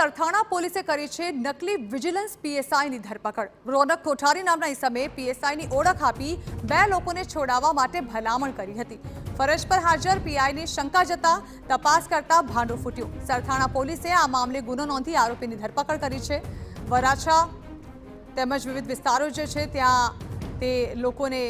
સરથાણા પોલીસે કરી છે નકલી વિજિલન્સ પીએસઆઈની ધરપકડ। રોનક કોઠારી નામના ઇસમે પીએસઆઈની ઓળખ આપી બે લોકોને છોડાવવા માટે ભલામણ કરી હતી। ફરજ પર હાજર પીઆઈની શંકા જતા તપાસ કરતા ભાંડો ફૂટ્યો। સરથાણા પોલીસે આ મામલે ગુનો નોંધી આરોપીની ધરપકડ કરી છે। વરાછા તેમજ વિવિધ વિસ્તારો જે છે ત્યાં તે લોકોને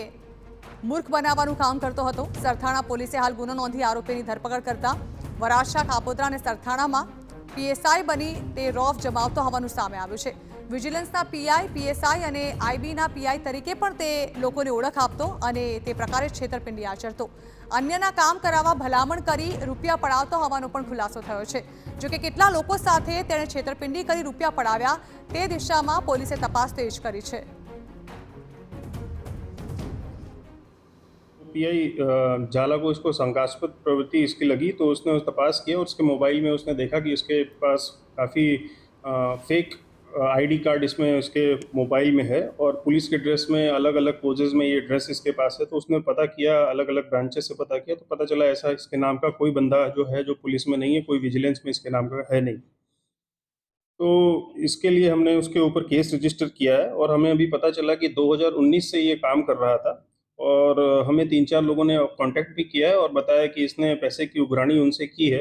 મૂર્ખ બનાવવાનું કામ કરતો હતો। સરથાણા પોલીસે હાલ ગુનો નોંધી આરોપીની ધરપકડ કરતા વરાછા કાપોદ્રા અને સરથાણામાં પીએસઆઈ બની તે રોફ જમાવતો હોવાનું સામે આવ્યું છે। વિજિલન્સના પીઆઈ પીએસઆઈ અને આઈબીના પીઆઈ તરીકે પણ તે લોકોને ઓળખ આપતો અને તે પ્રકારે છેતરપિંડી આચરતો। અન્યના કામ કરાવવા ભલામણ કરી રૂપિયા પડાવતો હોવાનો પણ ખુલાસો થયો છે। જો કે કેટલા લોકો સાથે તેણે છેતરપિંડી કરી રૂપિયા પડાવ્યા તે દિશામાં પોલીસે તપાસ તેજ કરી છે। पीआई झाला को इसको शंकास्पद प्रवृत्ति इसकी लगी तो उसने तपास किया और उसके मोबाइल में उसने देखा कि इसके पास काफ़ी फेक आईडी कार्ड इसमें इसके मोबाइल में है और पुलिस के ड्रेस में अलग अलग पोजेज में ये ड्रेस इसके पास है। तो उसने पता किया, अलग अलग ब्रांचेस से पता किया तो पता चला ऐसा इसके नाम का कोई बंदा जो है जो पुलिस में नहीं है, कोई विजिलेंस में इसके नाम का है नहीं। तो इसके लिए हमने उसके ऊपर केस रजिस्टर किया है और हमें अभी पता चला कि 2019 से ये काम कर रहा था और हमें 3-4 लोगों ने कांटेक्ट भी किया है और बताया कि इसने पैसे की उगरानी उनसे की है।